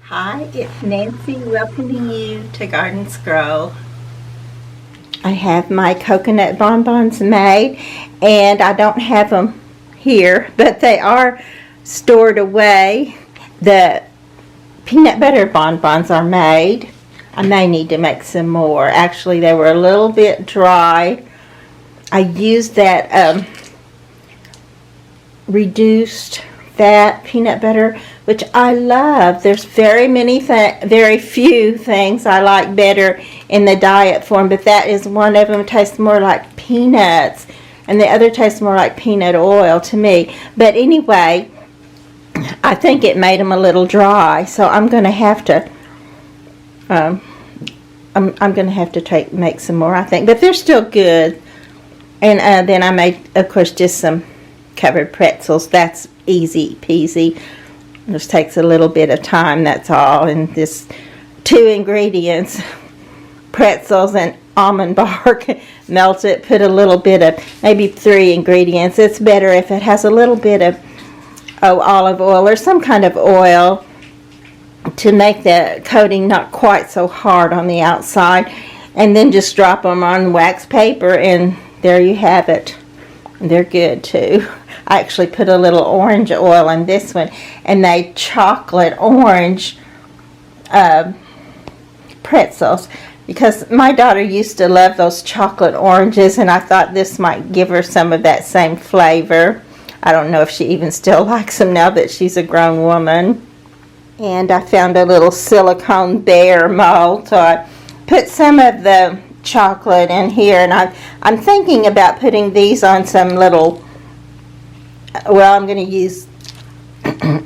Hi, it's Nancy welcoming you to Garden Scroll. I have my coconut bonbons made, and I don't have them here, but they are stored away. The peanut butter bonbons are made. I may need to make some more. Actually, they were a little bit dry. I used that reduced fat peanut butter, which I love. There's very few things I like better in the diet form, but that is one of them. It tastes more like peanuts, and the other tastes more like peanut oil to me. But anyway, I think it made them a little dry, so I'm going to have to. I'm going to have to make some more, I think, but they're still good. And then I made, of course, just some covered pretzels. That's easy peasy. Just takes a little bit of time, that's all. And this 2 ingredients, pretzels and almond bark, melt it, put a little bit of, maybe 3 ingredients. It's better if it has a little bit of olive oil or some kind of oil to make the coating not quite so hard on the outside. And then just drop them on wax paper, and there you have it. They're good too. I actually put a little orange oil in this one and made chocolate orange pretzels, because my daughter used to love those chocolate oranges, and I thought this might give her some of that same flavor. I don't know if she even still likes them now that she's a grown woman. And I found a little silicone bear mold, so I put some of the chocolate in here, and I'm thinking about putting these on some little, well, I'm going to use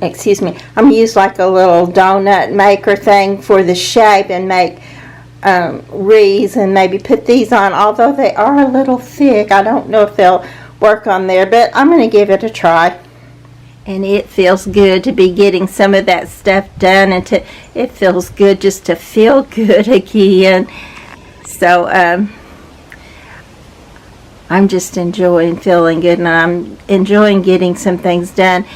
excuse me, I'm going to use like a little donut maker thing for the shape, and make wreaths, and maybe put these on, although they are a little thick. I don't know if they'll work on there, but I'm going to give it a try. And it feels good to be getting some of that stuff done, and it feels good just to feel good again. So I'm just enjoying feeling good, and I'm enjoying getting some things done,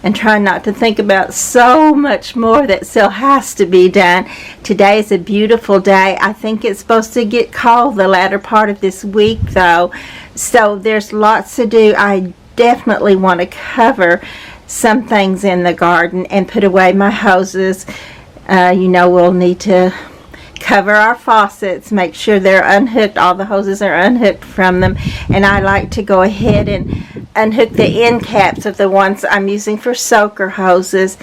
and trying not to think about so much more that still has to be done. Today is a beautiful day. I think it's supposed to get cold the latter part of this week, though, so there's lots to do. I definitely want to cover some things in the garden and put away my hoses. We'll need to cover our faucets, make sure they're unhooked, all the hoses are unhooked from them, and I like to go ahead and unhook the end caps of the ones I'm using for soaker hoses,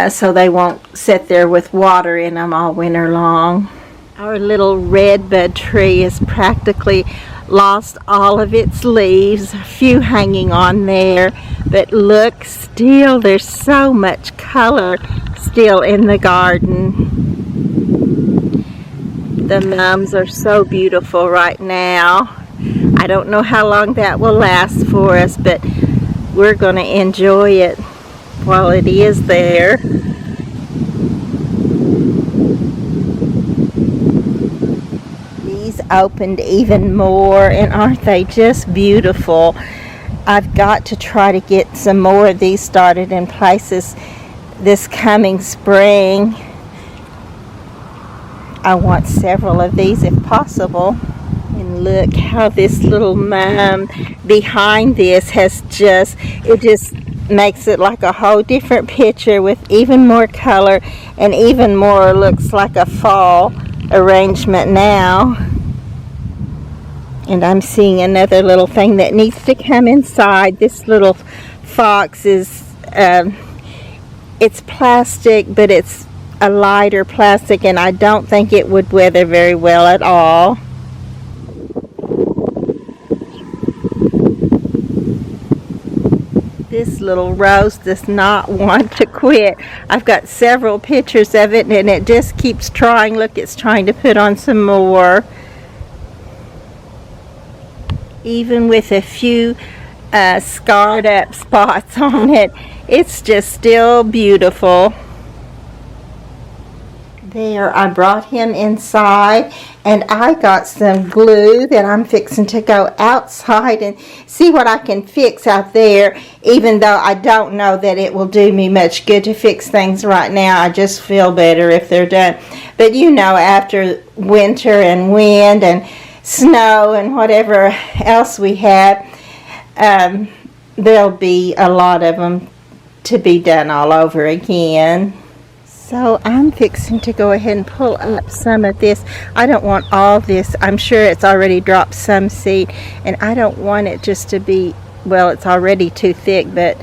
so they won't sit there with water in them all winter long. Our little redbud tree is practically lost all of its leaves, a few hanging on there, but look, still there's so much color still in the garden. The mums are so beautiful right now. I don't know how long that will last for us, but we're going to enjoy it while it is there. These opened even more, and aren't they just beautiful? I've got to try to get some more of these started in places this coming spring. I want several of these if possible. And look how this little mum behind this just makes it like a whole different picture with even more color, and even more looks like a fall arrangement now. And I'm seeing another little thing that needs to come inside. This little fox is, it's plastic, but it's a lighter plastic, and I don't think it would weather very well at all. This little rose does not want to quit. I've got several pictures of it, and it just keeps trying. Look, it's trying to put on some more. Even with a few scarred up spots on it, it's just still beautiful. There, I brought him inside, and I got some glue that I'm fixing to go outside and see what I can fix out there, even though I don't know that it will do me much good to fix things right now. I just feel better if they're done. But you know, after winter and wind and snow and whatever else we have, there'll be a lot of them to be done all over again. So I'm fixing to go ahead and pull up some of this. I don't want all this. I'm sure it's already dropped some seed, and I don't want it just to be, well, it's already too thick, but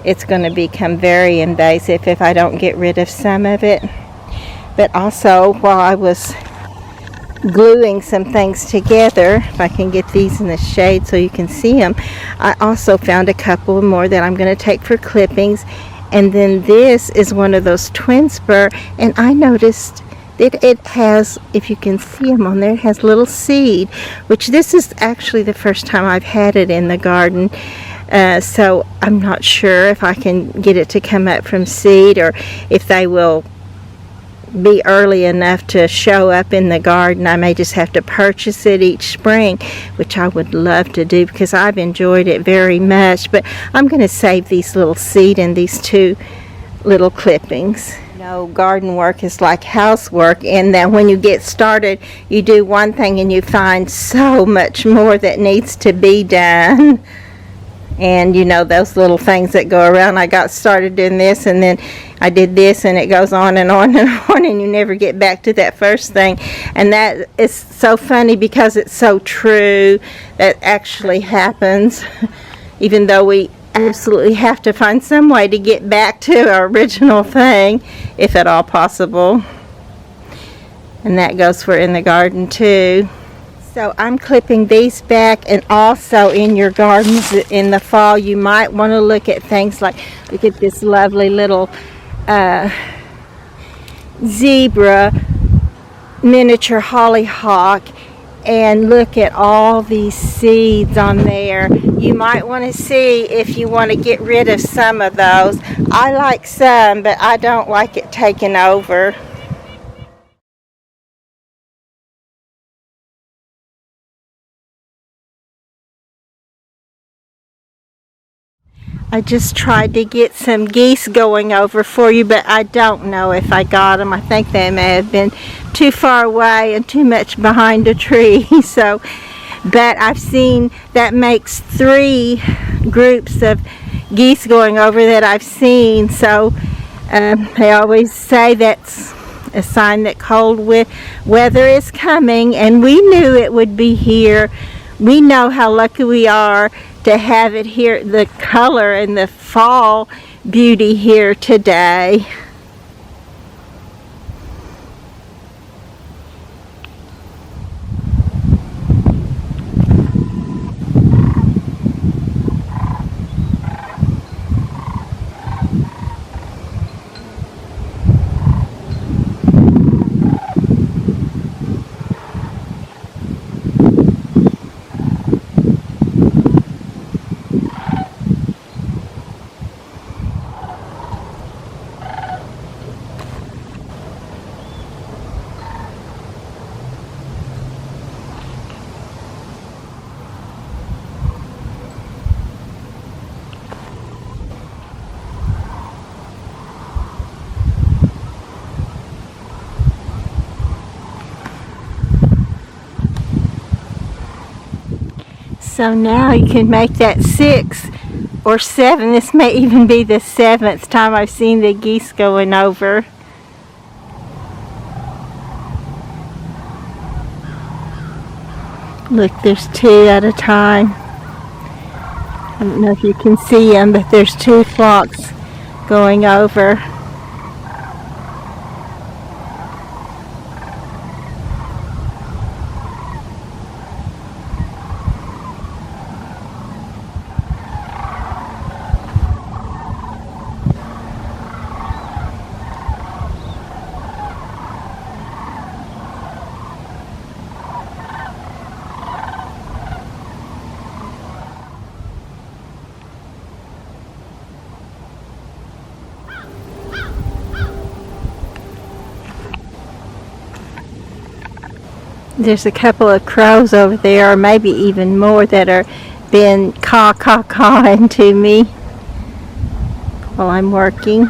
it's going to become very invasive if I don't get rid of some of it. But also, while I was gluing some things together, if I can get these in the shade so you can see them, I also found a couple more that I'm going to take for clippings. And then this is one of those twin spur, and I noticed that it has, if you can see them on there, it has little seed, which this is actually the first time I've had it in the garden. So I'm not sure if I can get it to come up from seed, or if they will be early enough to show up in the garden. I may just have to purchase it each spring, which I would love to do because I've enjoyed it very much. But I'm going to save these little seed and these two little clippings. You know, garden work is like housework, in that when you get started, you do one thing and you find so much more that needs to be done. And you know, those little things that go around. I got started in this, and then I did this, and it goes on and on and on, and you never get back to that first thing. And that is so funny because it's so true. That actually happens, even though we absolutely have to find some way to get back to our original thing, if at all possible. And that goes for in the garden too. So I'm clipping these back, and also in your gardens in the fall, you might want to look at things like, look at this lovely little zebra miniature hollyhock, and look at all these seeds on there. You might want to see if you want to get rid of some of those. I like some, but I don't like it taken over. I just tried to get some geese going over for you, but I don't know if I got them. I think they may have been too far away and too much behind a tree. So, but I've seen that makes 3 groups of geese going over that I've seen. So they always say that's a sign that cold weather is coming, and we knew it would be here. We know how lucky we are to have it here, the color and the fall beauty here today. So now you can make that 6 or 7. This may even be the 7th time I've seen the geese going over. Look, there's 2 at a time. I don't know if you can see them, but there's 2 flocks going over. There's a couple of crows over there, or maybe even more, that are been caw-caw-cawing to me while I'm working.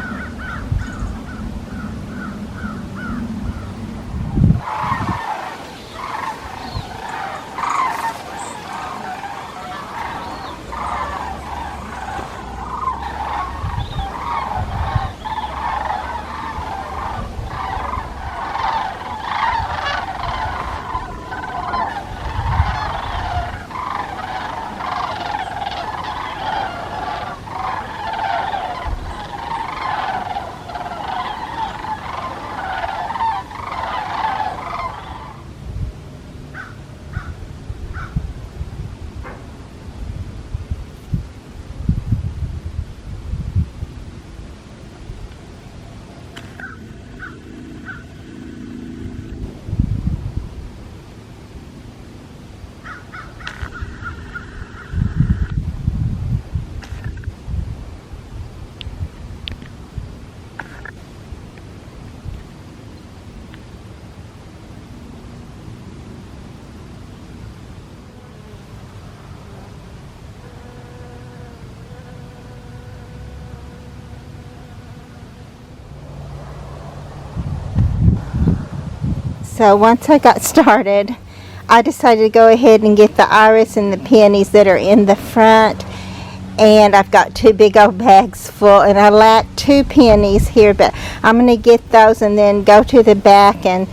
So once I got started, I decided to go ahead and get the iris and the peonies that are in the front. And I've got 2 big old bags full, and I lack 2 peonies here, but I'm going to get those and then go to the back, and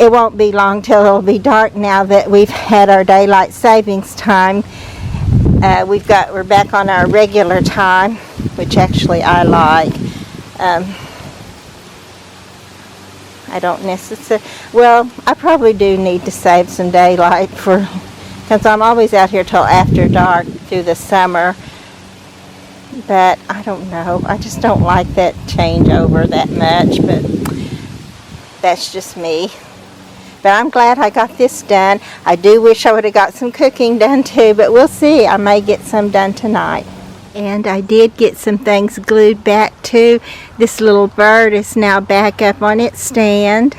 it won't be long till it'll be dark now that we've had our daylight savings time. We're back on our regular time, which actually I like. I don't necessarily, well, I probably do need to save some daylight because I'm always out here till after dark through the summer. But I don't know, I just don't like that changeover that much, but that's just me. But I'm glad I got this done. I do wish I would have got some cooking done too, but we'll see. I may get some done tonight. And I did get some things glued back too. This little bird is now back up on its stand.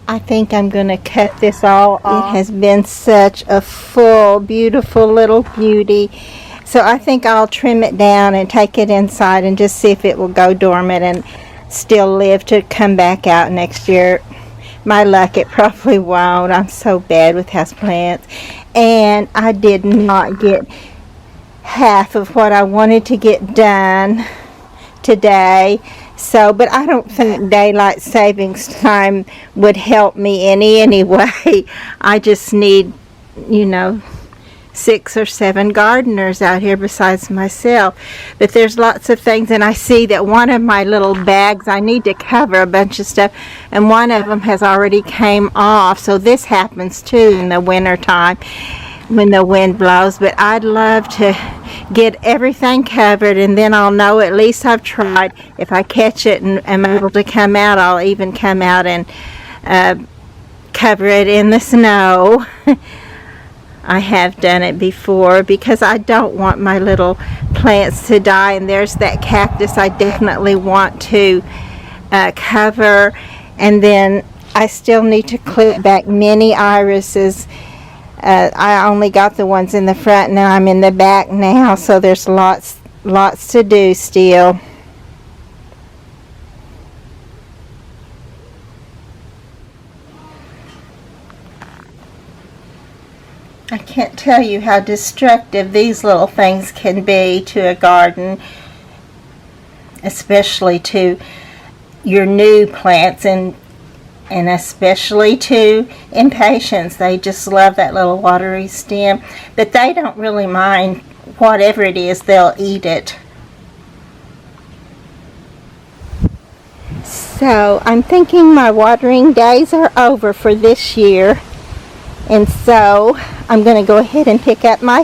I think I'm going to cut this all off. It has been such a full, beautiful little beauty. So I think I'll trim it down and take it inside and just see if it will go dormant and still live to come back out next year. My luck, it probably won't. I'm so bad with houseplants. And I did not get half of what I wanted to get done today. So, but I don't think daylight savings time would help me anyway. I just need, 6 or 7 gardeners out here besides myself. But there's lots of things, and I see that one of my little bags, I need to cover a bunch of stuff, and one of them has already came off. So this happens too in the winter time when the wind blows. But I'd love to get everything covered, and then I'll know at least I've tried. If I catch it and am able to come out, I'll even come out and cover it in the snow. I have done it before because I don't want my little plants to die. And there's that cactus I definitely want to cover. And then I still need to clip back many irises. I only got the ones in the front. Now I'm in the back now, so there's lots to do still. I can't tell you how destructive these little things can be to a garden, especially to your new plants, and especially to impatiens. They just love that little watery stem, but they don't really mind whatever it is. They'll eat it. So I'm thinking my watering days are over for this year. And so I'm going to go ahead and pick up my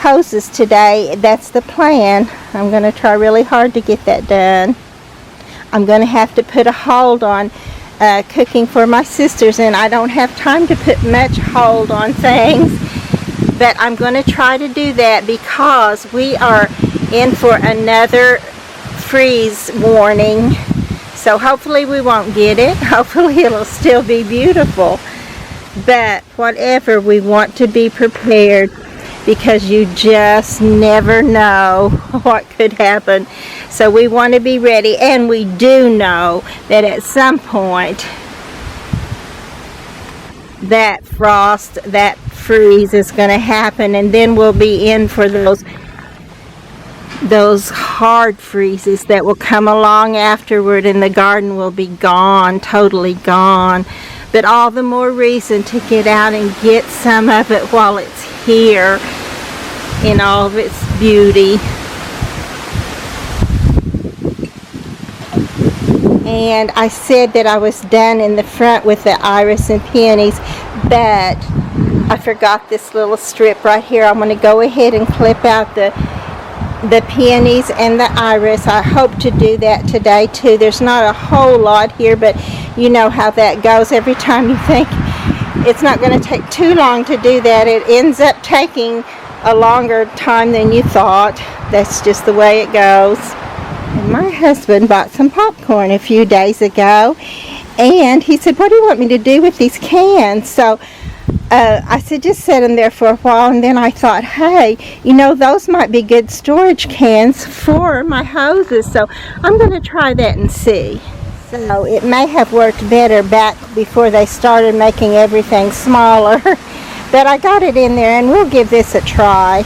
hoses today. That's the plan. I'm going to try really hard to get that done. I'm going to have to put a hold on cooking for my sisters, and I don't have time to put much hold on things. But I'm going to try to do that because we are in for another freeze warning. So hopefully we won't get it. Hopefully it'll still be beautiful. But whatever, we want to be prepared, because you just never know what could happen. So we want to be ready, and we do know that at some point that frost, that freeze is going to happen, and then we'll be in for those hard freezes that will come along afterward, and the garden will be gone, totally gone. But all the more reason to get out and get some of it while it's here in all of its beauty. And I said that I was done in the front with the iris and peonies, but I forgot this little strip right here. I'm going to go ahead and clip out the peonies and the iris. I hope to do that today too. There's not a whole lot here, but you know how that goes. Every time you think it's not going to take too long to do that, it ends up taking a longer time than you thought. That's just the way it goes. And my husband bought some popcorn a few days ago, and he said, "What do you want me to do with these cans?" So I said, "Just set them there for a while." And then I thought, hey, you know, those might be good storage cans for my hoses. So I'm going to try that and see. So it may have worked better back before they started making everything smaller. But I got it in there, and we'll give this a try.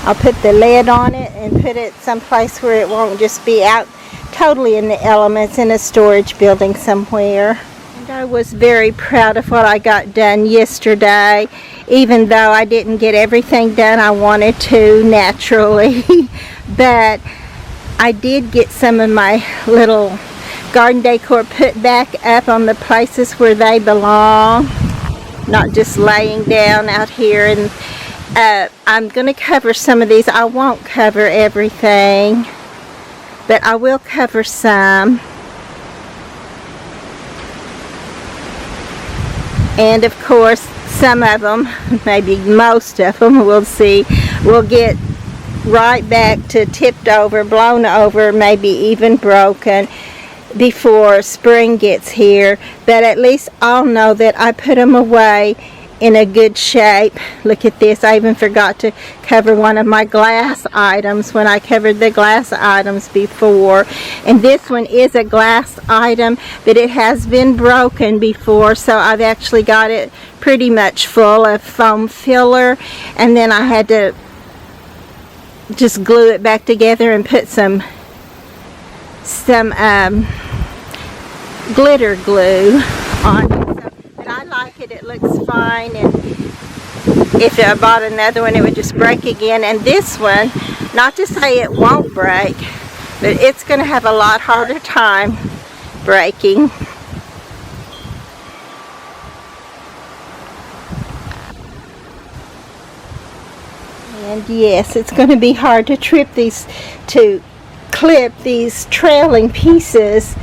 I'll put the lid on it and put it someplace where it won't just be out totally in the elements in a storage building somewhere. And I was very proud of what I got done yesterday, even though I didn't get everything done I wanted to naturally. But I did get some of my little garden decor put back up on the places where they belong, not just laying down out here. And I'm going to cover some of these. I won't cover everything, but I will cover some. And of course, some of them, maybe most of them, we'll see, will get right back to tipped over, blown over, maybe even broken before spring gets here. But at least I'll know that I put them away in a good shape. Look at this. I even forgot to cover one of my glass items when I covered the glass items before. And this one is a glass item, but it has been broken before, so I've actually got it pretty much full of foam filler, and then I had to just glue it back together and put some glitter glue on it. But I like it. It looks fine, and if I bought another one, it would just break again. And this one, not to say it won't break, but it's going to have a lot harder time breaking. And yes, it's going to be hard to clip these trailing pieces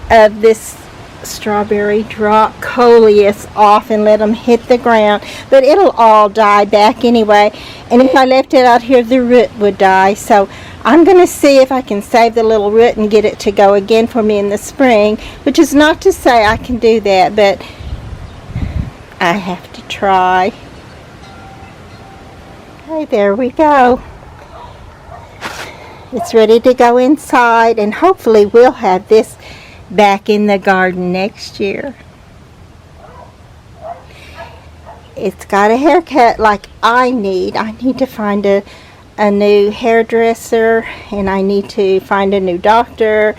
of this strawberry drop coleus off and let them hit the ground, but it'll all die back anyway. And if I left it out here, the root would die. So I'm going to see if I can save the little root and get it to go again for me in the spring, which is not to say I can do that, but I have to try. Okay, there we go. It's ready to go inside, and hopefully we'll have this back in the garden next year. It's got a haircut like I need. I need to find a new hairdresser, and I need to find a new doctor,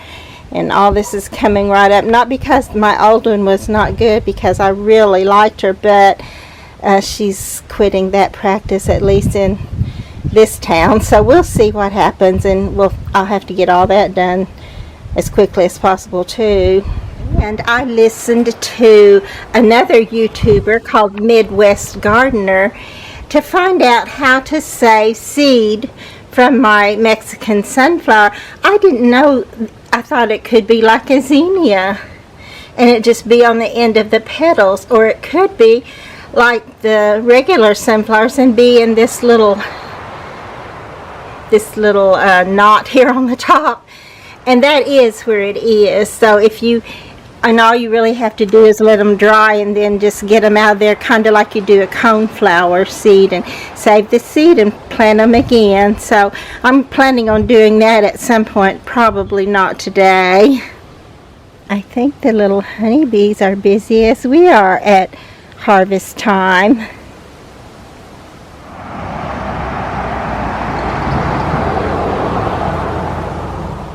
and all this is coming right up. Not because my old one was not good, because I really liked her, but she's quitting that practice, at least in this town. So we'll see what happens, and I'll have to get all that done as quickly as possible too. And I listened to another YouTuber called Midwest Gardener to find out how to save seed from my Mexican sunflower. I didn't know. I thought it could be like a zinnia and it just be on the end of the petals, or it could be like the regular sunflowers and be in this little knot here on the top. And that is where it is. So if you And all you really have to do is let them dry and then just get them out of there, kind of like you do a coneflower seed, and save the seed and plant them again. So I'm planning on doing that at some point, probably not today. I think the little honeybees are busy as we are at harvest time.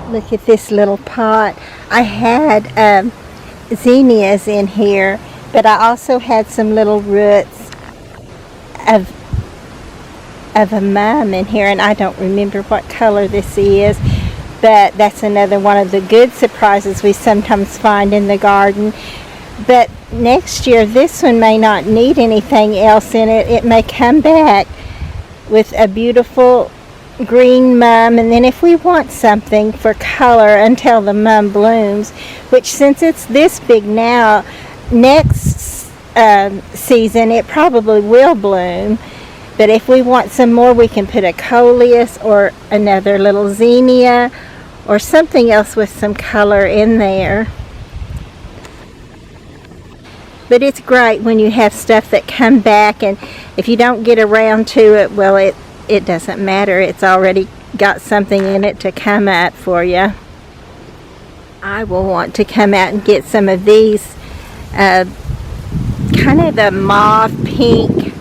Look at this little pot. I had zinnias in here, but I also had some little roots of a mum in here, and I don't remember what color this is, but that's another one of the good surprises we sometimes find in the garden. But next year this one may not need anything else in it. It may come back with a beautiful green mum, and then if we want something for color until the mum blooms, which since it's this big now, next season it probably will bloom. But if we want some more, we can put a coleus or another little zinnia or something else with some color in there. But it's great when you have stuff that come back, and if you don't get around to it, well, it doesn't matter. It's already got something in it to come up for you. I will want to come out and get some of these kind of the mauve pink,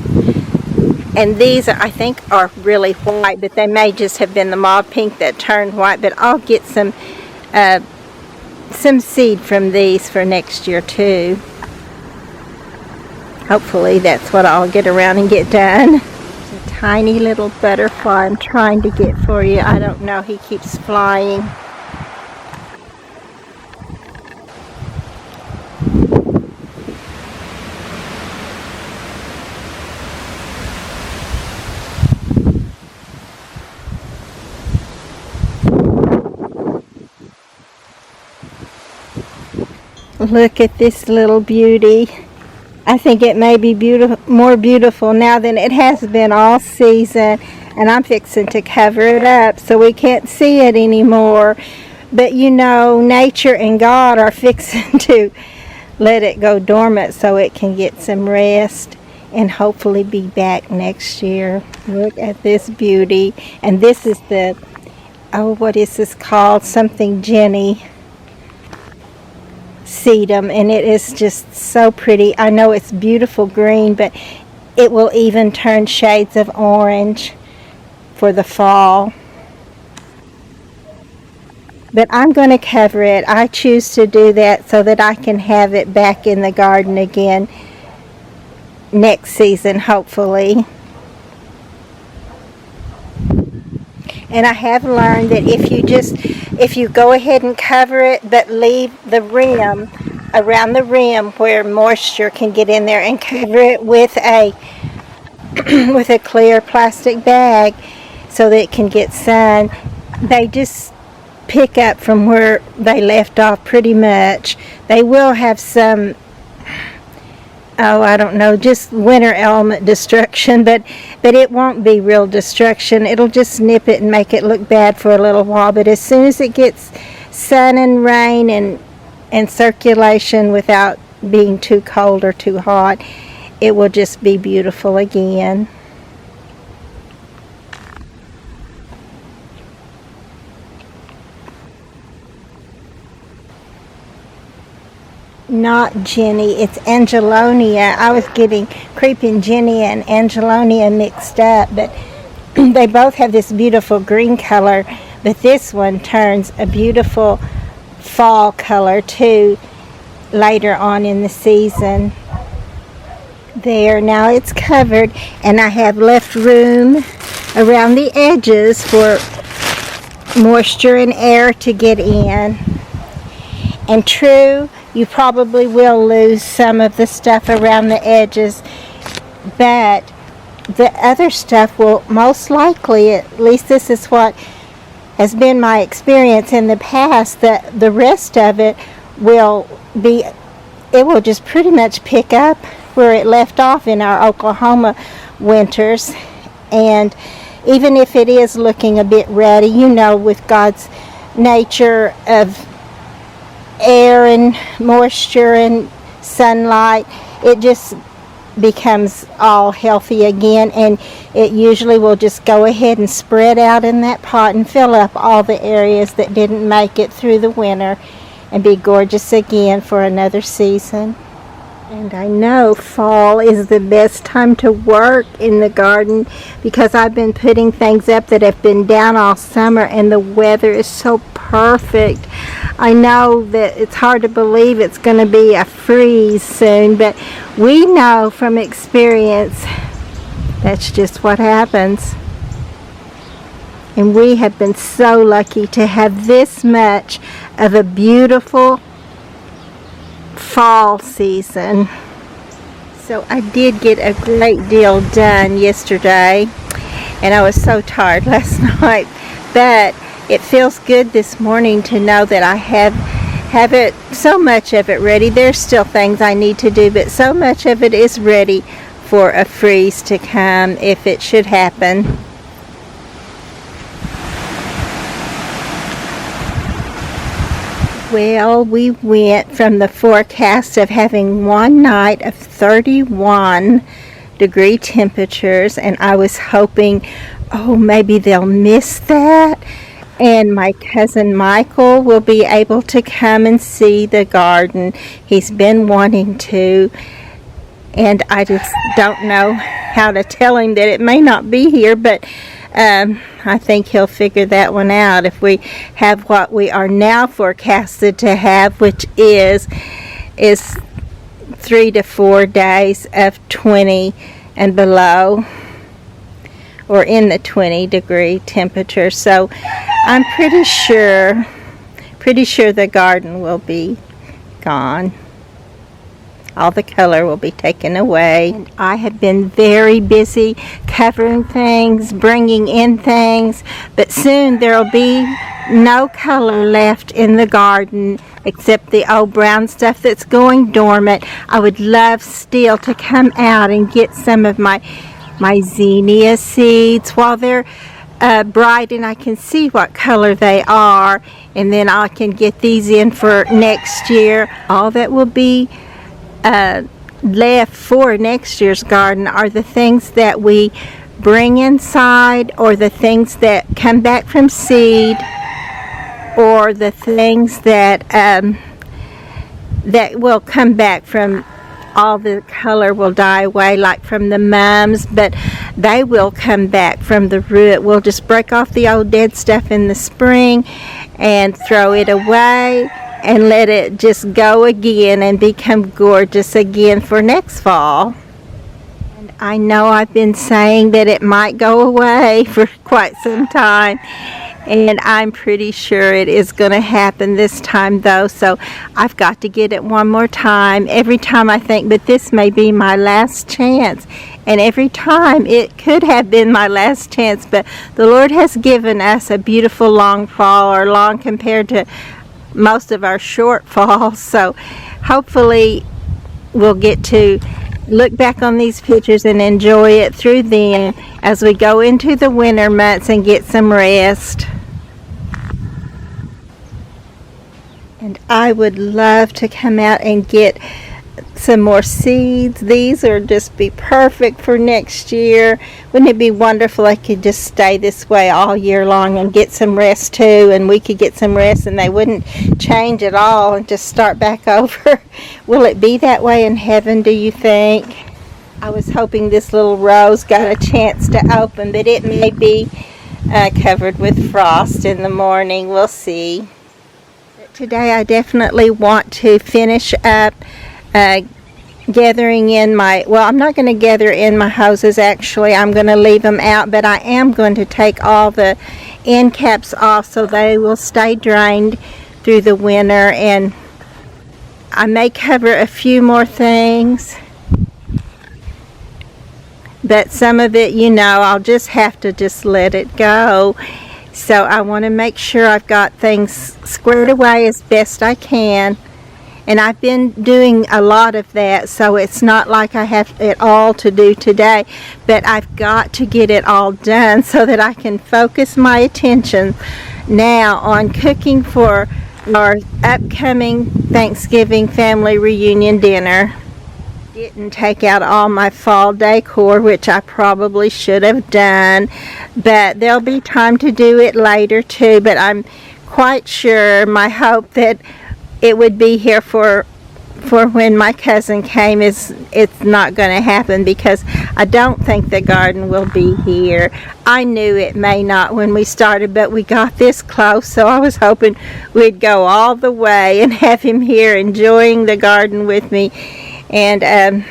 and these I think are really white, but they may just have been the mauve pink that turned white. But I'll get some seed from these for next year too. Hopefully that's what I'll get around and get done. Tiny little butterfly I'm trying to get for you. I don't know, he keeps flying. Look at this little beauty. I think it may be more beautiful now than it has been all season, and I'm fixing to cover it up so we can't see it anymore. But you know, nature and God are fixing to let it go dormant so it can get some rest and hopefully be back next year. Look at this beauty. And this is the, what is this called? Something Jenny sedum, and it is just so pretty. I know it's beautiful green, but it will even turn shades of orange for the fall. But I'm going to cover it. I choose to do that so that I can have it back in the garden again next season, hopefully. And I have learned that if you go ahead and cover it, but leave the rim, around the rim where moisture can get in there, and cover it with a with a clear plastic bag so that it can get sun, they just pick up from where they left off pretty much. They will have some, I don't know, just winter element destruction, but it won't be real destruction. It'll just nip it and make it look bad for a little while. But as soon as it gets sun and rain and circulation without being too cold or too hot, it will just be beautiful again. Not Jenny, it's Angelonia. I was getting Creeping Jenny and Angelonia mixed up, but they both have this beautiful green color, but this one turns a beautiful fall color too later on in the season. There, now it's covered, and I have left room around the edges for moisture and air to get in. And true, you probably will lose some of the stuff around the edges, but the other stuff will most likely, at least this is what has been my experience in the past, that the rest of it will just pretty much pick up where it left off in our Oklahoma winters. And even if it is looking a bit ruddy, you know, with God's nature of air and moisture and sunlight, it just becomes all healthy again, and it usually will just go ahead and spread out in that pot and fill up all the areas that didn't make it through the winter and be gorgeous again for another season. And I know fall is the best time to work in the garden because I've been putting things up that have been down all summer, and the weather is so perfect. I know that it's hard to believe it's going to be a freeze soon, but we know from experience that's just what happens. And we have been so lucky to have this much of a beautiful fall season. So I did get a great deal done yesterday, and I was so tired last night, but it feels good this morning to know that I have it, so much of it ready. There's still things I need to do, but so much of it is ready for a freeze to come if it should happen. Well, we went from the forecast of having one night of 31-degree temperatures, and I was hoping, oh, maybe they'll miss that, and my cousin Michael will be able to come and see the garden. He's been wanting to, and I just don't know how to tell him that it may not be here, but I think he'll figure that one out if we have what we are now forecasted to have, which is 3 to 4 days of 20 and below, or in the 20-degree temperature. So I'm pretty sure the garden will be gone. All the color will be taken away. And I have been very busy covering things, bringing in things, but soon there will be no color left in the garden except the old brown stuff that's going dormant. I would love still to come out and get some of my zinnia seeds while they're bright and I can see what color they are, and then I can get these in for next year. All that will be left for next year's garden are the things that we bring inside, or the things that come back from seed, or the things that will come back from, all the color will die away, like from the mums, but they will come back from the root. We'll just break off the old dead stuff in the spring and throw it away and let it just go again and become gorgeous again for next fall. And I know I've been saying that it might go away for quite some time, and I'm pretty sure it is going to happen this time though, so I've got to get it one more time. Every time I think, but this may be my last chance, and every time it could have been my last chance, but the Lord has given us a beautiful long fall, or long compared to most of our short falls, so hopefully we'll get to look back on these pictures and enjoy it through them as we go into the winter months and get some rest. And I would love to come out and get some more seeds. These are just be perfect for next year. Wouldn't it be wonderful I could just stay this way all year long and get some rest too, and we could get some rest and they wouldn't change at all and just start back over? Will it be that way in heaven, do you think? I was hoping this little rose got a chance to open, but it may be covered with frost in the morning. We'll see. But today I definitely want to finish up gathering in my, well, I'm not going to gather in my hoses actually, I'm going to leave them out, but I am going to take all the end caps off so they will stay drained through the winter, and I may cover a few more things, but some of it, you know, I'll just have to just let it go. So I want to make sure I've got things squared away as best I can. And I've been doing a lot of that, so it's not like I have it all to do today, but I've got to get it all done so that I can focus my attention now on cooking for our upcoming Thanksgiving family reunion dinner. Didn't take out all my fall decor, which I probably should have done, but there'll be time to do it later too. But I'm quite sure, my hope that it would be here for when my cousin came it's not going to happen, because I don't think the garden will be here. I knew it may not when we started, but we got this close, so I was hoping we'd go all the way and have him here enjoying the garden with me. And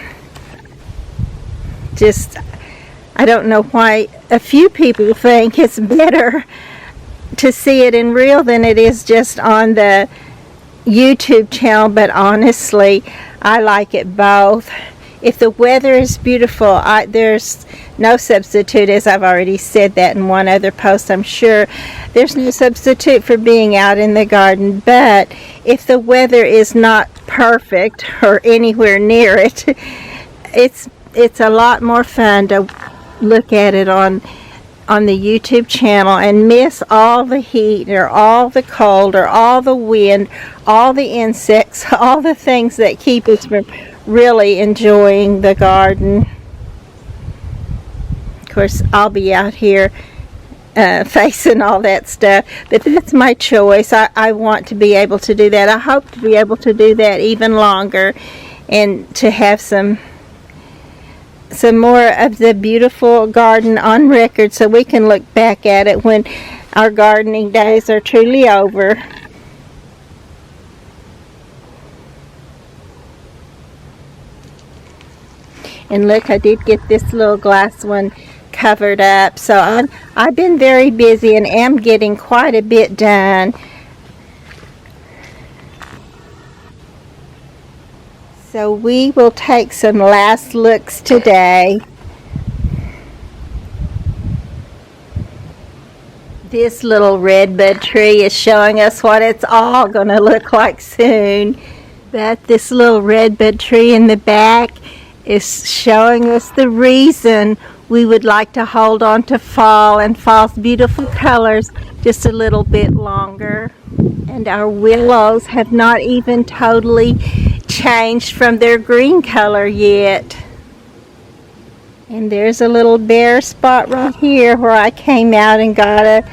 just, I don't know why a few people think it's better to see it in real than it is just on the YouTube channel, but honestly, I like it both. If the weather is beautiful, there's no substitute, as I've already said that in one other post, I'm sure. There's no substitute for being out in the garden, but if the weather is not perfect or anywhere near it, it's a lot more fun to look at it on the YouTube channel and miss all the heat or all the cold or all the wind, all the insects, all the things that keep us from really enjoying the garden. Of course, I'll be out here facing all that stuff, but that's my choice. I want to be able to do that. I hope to be able to do that even longer, and to have some more of the beautiful garden on record, so we can look back at it when our gardening days are truly over. And look, I did get this little glass one covered up, so I've been very busy and am getting quite a bit done. So we will take some last looks today. This little redbud tree is showing us what it's all going to look like soon. But this little redbud tree in the back is showing us the reason we would like to hold on to fall and fall's beautiful colors just a little bit longer. And our willows have not even totally changed from their green color yet. And there's a little bare spot right here where I came out and got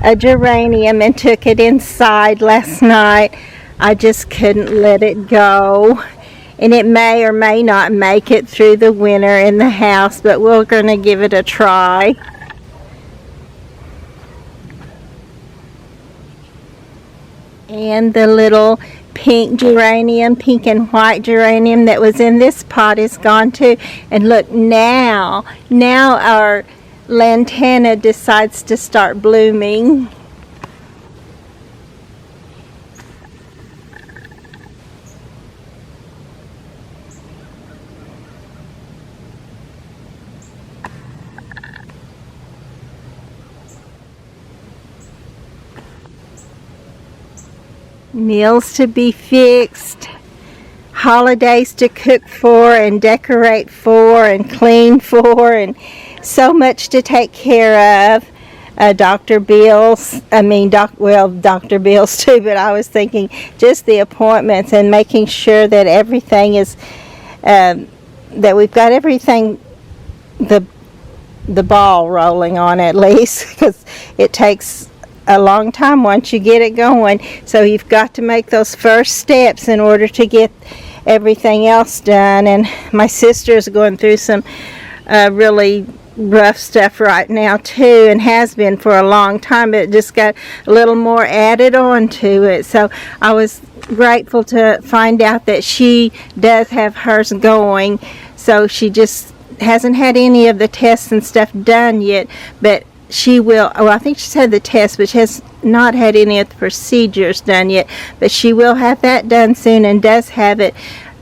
a geranium and took it inside last night. I just couldn't let it go. And it may or may not make it through the winter in the house, but we're going to give it a try. And the little pink geranium, pink and white geranium that was in this pot is gone too. And look, now our lantana decides to start blooming. Meals to be fixed, holidays to cook for and decorate for and clean for, and so much to take care of. Dr. Bills too, but I was thinking just the appointments and making sure that everything is, that we've got everything, the ball rolling on at least, because it takes a long time once you get it going. So you've got to make those first steps in order to get everything else done. And my sister is going through some really rough stuff right now too, and has been for a long time, but it just got a little more added on to it. So I was grateful to find out that she does have hers going. So she just hasn't had any of the tests and stuff done yet, but she will. Well, I think she's had the test, but she has not had any of the procedures done yet. But she will have that done soon and does have it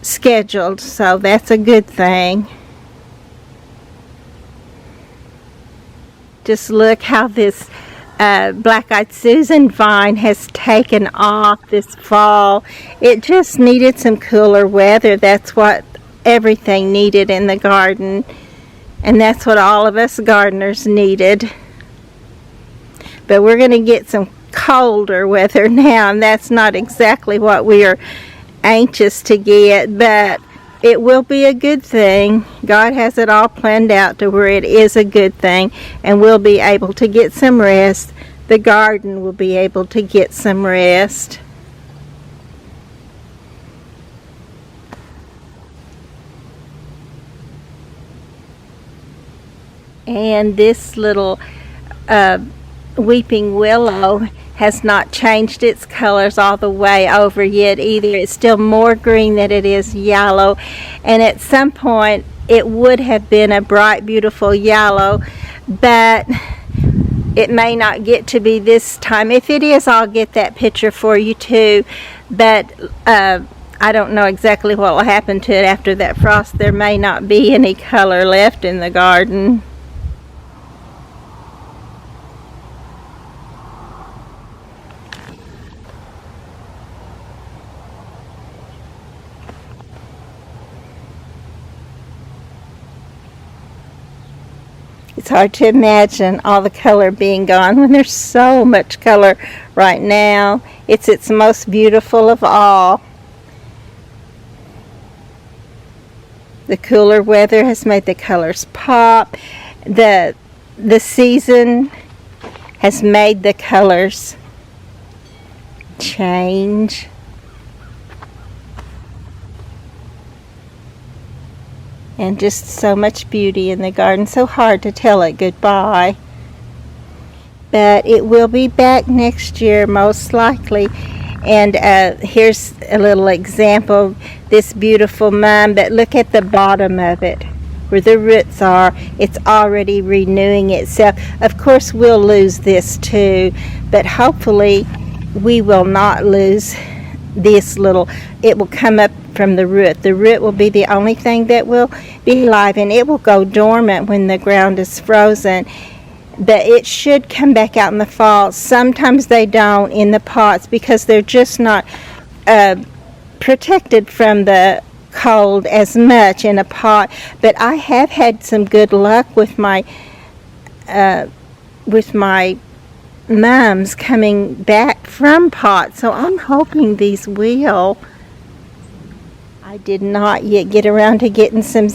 scheduled, so that's a good thing. Just look how this Black-Eyed Susan vine has taken off this fall. It just needed some cooler weather. That's what everything needed in the garden, and that's what all of us gardeners needed. But we're going to get some colder weather now, and that's not exactly what we are anxious to get, but it will be a good thing. God has it all planned out to where it is a good thing, and we'll be able to get some rest. The garden will be able to get some rest. And this little weeping willow has not changed its colors all the way over yet either. It's still more green than it is yellow, and at some point it would have been a bright, beautiful yellow, but it may not get to be this time. If it is, I'll get that picture for you too, but I don't know exactly what will happen to it after that frost. There may not be any color left in the garden. It's hard to imagine all the color being gone when there's so much color right now. It's its most beautiful of all. The cooler weather has made the colors pop. The season has made the colors change. And just so much beauty in the garden. So hard to tell it goodbye. But it will be back next year, most likely. And here's a little example. This beautiful mum, but look at the bottom of it, where the roots are. It's already renewing itself. Of course, we'll lose this too, but hopefully we will not lose this little. It will come up from the root. The root will be the only thing that will be alive, and it will go dormant when the ground is frozen. But it should come back out in the fall. Sometimes they don't in the pots because they're just not protected from the cold as much in a pot. But I have had some good luck with my mums coming back from pots, so I'm hoping these will. I did not yet get around to getting some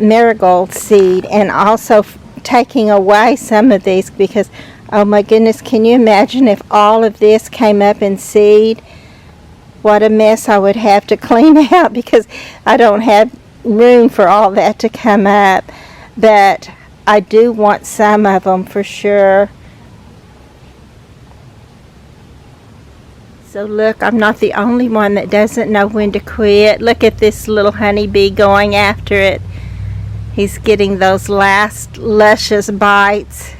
marigold seed, and also taking away some of these because, oh my goodness, can you imagine if all of this came up in seed? What a mess I would have to clean out because I don't have room for all that to come up. But I do want some of them for sure. So look, I'm not the only one that doesn't know when to quit. Look at this little honeybee going after it. He's getting those last luscious bites.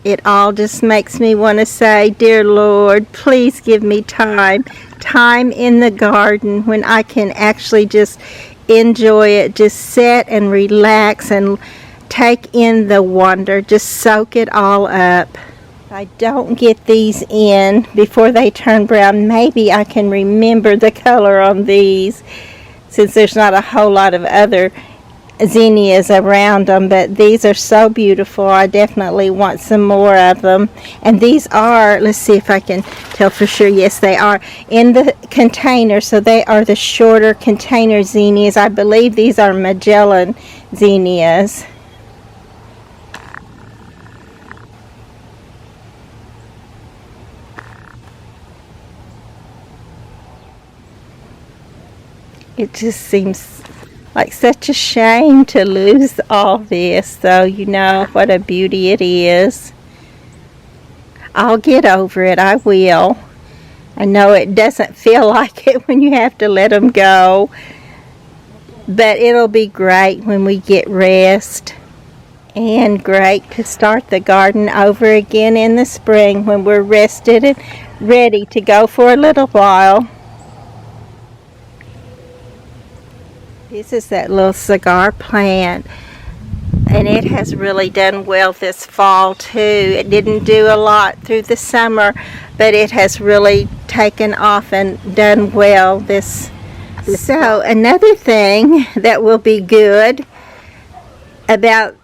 It all just makes me want to say, dear Lord, please give me time in the garden when I can actually just enjoy it, just sit and relax and take in the wonder, just soak it all up. If I don't get these in before they turn brown, maybe I can remember the color on these, since there's not a whole lot of other zinnias around them, but these are so beautiful. I definitely want some more of them. And these are, let's see if I can tell for sure, yes they are in the container, so they are the shorter container zinnias. I believe these are Magellan zinnias. It just seems like such a shame to lose all this, though. You know what a beauty it is. I'll get over it. I will. I know it doesn't feel like it when you have to let them go, but it'll be great when we get rest, and great to start the garden over again in the spring when we're rested and ready to go for a little while. This is that little cigar plant, and it has really done well this fall too. It didn't do a lot through the summer, but it has really taken off and done well this. So another thing that will be good about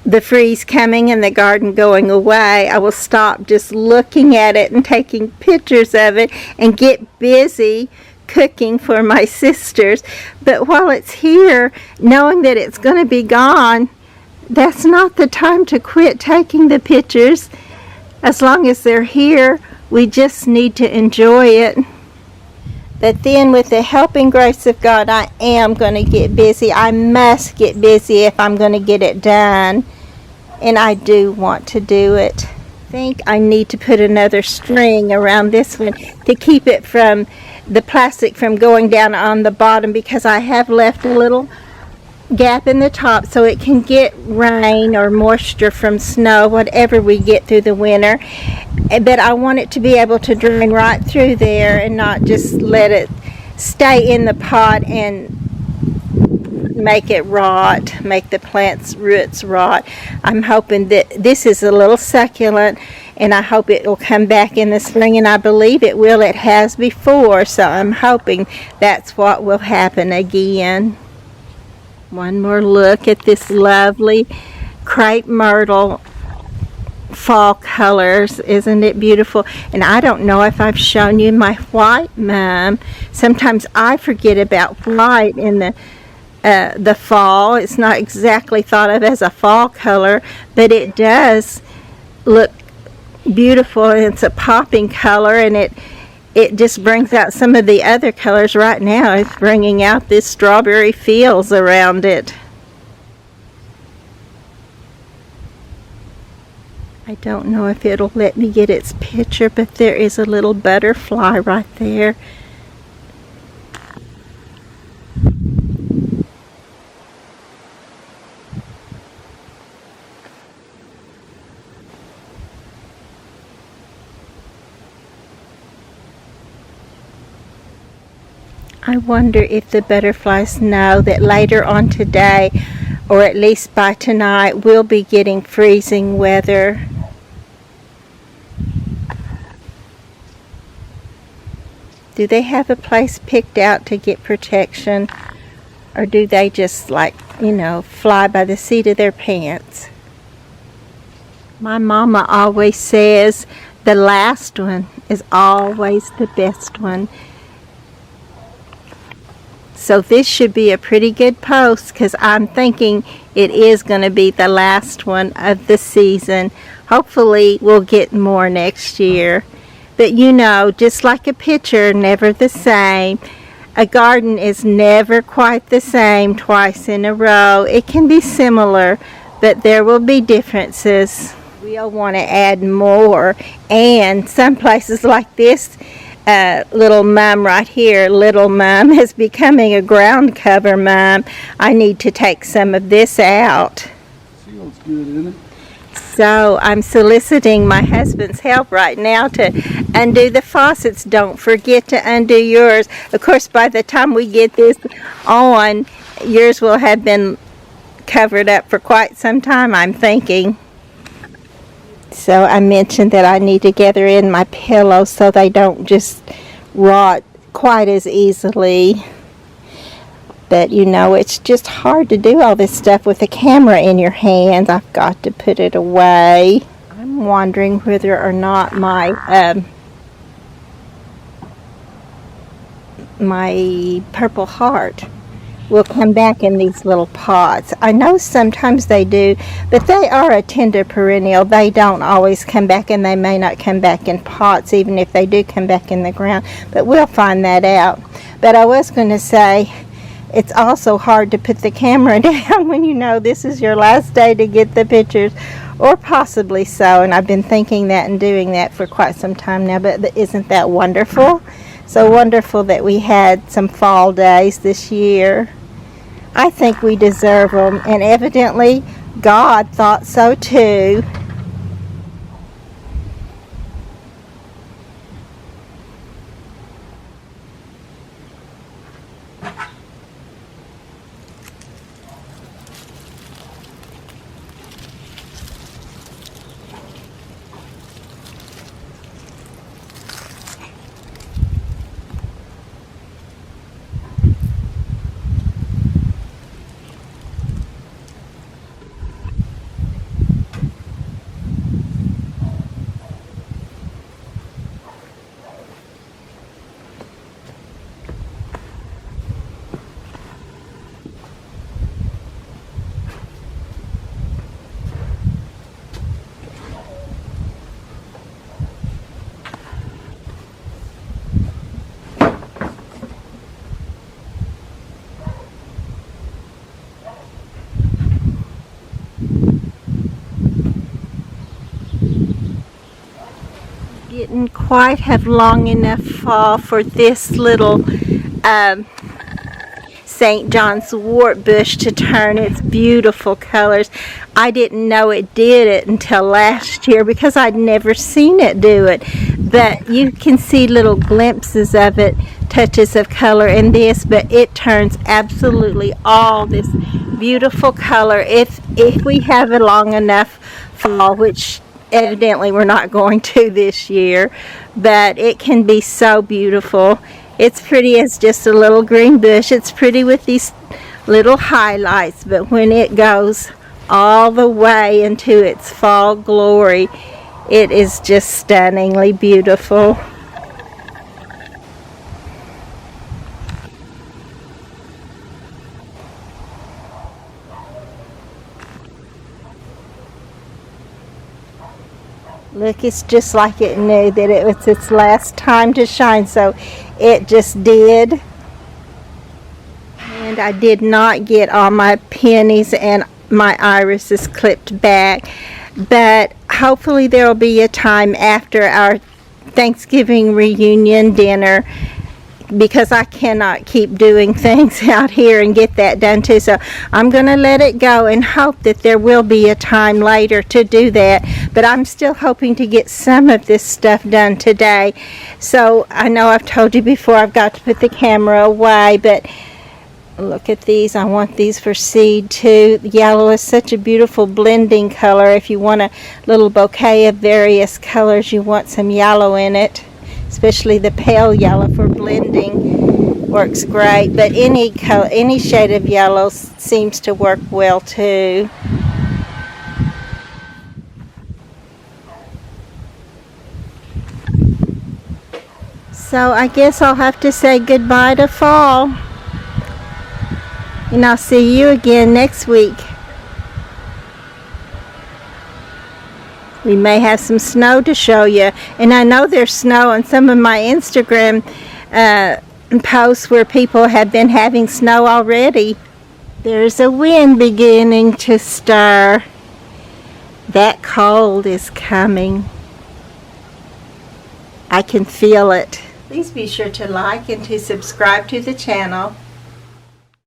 the freeze coming and the garden going away, I will stop just looking at it and taking pictures of it and get busy cooking for my sisters. But while it's here, knowing that it's going to be gone, that's not the time to quit taking the pictures. As long as they're here, we just need to enjoy it. But then with the helping grace of God, I am going to get busy. I must get busy if I'm going to get it done. And I do want to do it. I think I need to put another string around this one to keep it from the plastic from going down on the bottom, because I have left a little gap in the top so it can get rain or moisture from snow, whatever we get through the winter. But I want it to be able to drain right through there and not just let it stay in the pot and make it rot, make the plant's roots rot. I'm hoping that this is a little succulent, and I hope it will come back in the spring, and I believe it will. It has before, so I'm hoping that's what will happen again. One more look at this lovely crepe myrtle fall colors. Isn't it beautiful? And I don't know if I've shown you my white mum. Sometimes I forget about white in the fall. It's not exactly thought of as a fall color, but it does look beautiful, and it's a popping color, and it just brings out some of the other colors. Right now it's bringing out this strawberry fields around it. I don't know if it'll let me get its picture, but there is a little butterfly right there. I wonder if the butterflies know that later on today, or at least by tonight, we'll be getting freezing weather. Do they have a place picked out to get protection? Or do they just fly by the seat of their pants? My mama always says the last one is always the best one. So this should be a pretty good post, because I'm thinking it is going to be the last one of the season. Hopefully we'll get more next year. But just like a picture, never the same. A garden is never quite the same twice in a row. It can be similar, but there will be differences. We'll want to add more. And some places like this, little mum right here, little mum is becoming a ground cover mum. I need to take some of this out. Feels good, isn't it? So I'm soliciting my husband's help right now to undo the faucets. Don't forget to undo yours. Of course, by the time we get this on, yours will have been covered up for quite some time, I'm thinking. So I mentioned that I need to gather in my pillows so they don't just rot quite as easily. But it's just hard to do all this stuff with the camera in your hands. I've got to put it away. I'm wondering whether or not my Purple Heart will come back in these little pots. I know sometimes they do, but they are a tender perennial. They don't always come back, and they may not come back in pots, even if they do come back in the ground. But we'll find that out. But I was going to say, it's also hard to put the camera down when this is your last day to get the pictures, or possibly so. And I've been thinking that and doing that for quite some time now. But isn't that wonderful? So wonderful that we had some fall days this year. I think we deserve them, and evidently God thought so too. quite have long enough fall for this little St. John's wort bush to turn its beautiful colors. I didn't know it did it until last year because I'd never seen it do it. But you can see little glimpses of it, touches of color in this, but it turns absolutely all this beautiful color if we have a long enough fall, which evidently we're not going to this year, but it can be so beautiful. It's pretty as just a little green bush. It's pretty with these little highlights, but when it goes all the way into its fall glory, it is just stunningly beautiful. Look, it's just like it knew that it was its last time to shine, so it just did. And I did not get all my pennies and my irises clipped back, but hopefully there will be a time after our Thanksgiving reunion dinner, because I cannot keep doing things out here and get that done too. So I'm going to let it go and hope that there will be a time later to do that. But I'm still hoping to get some of this stuff done today. So I know I've told you before I've got to put the camera away, but look at these. I want these for seed too. Yellow is such a beautiful blending color. If you want a little bouquet of various colors, you want some yellow in it. Especially the pale yellow for blending works great, but any color, any shade of yellow seems to work well too. So I guess I'll have to say goodbye to fall, and I'll see you again next week. We may have some snow to show you, and I know there's snow on some of my Instagram posts where people have been having snow already. There's a wind beginning to stir. That cold is coming. I can feel it. Please be sure to like and to subscribe to the channel.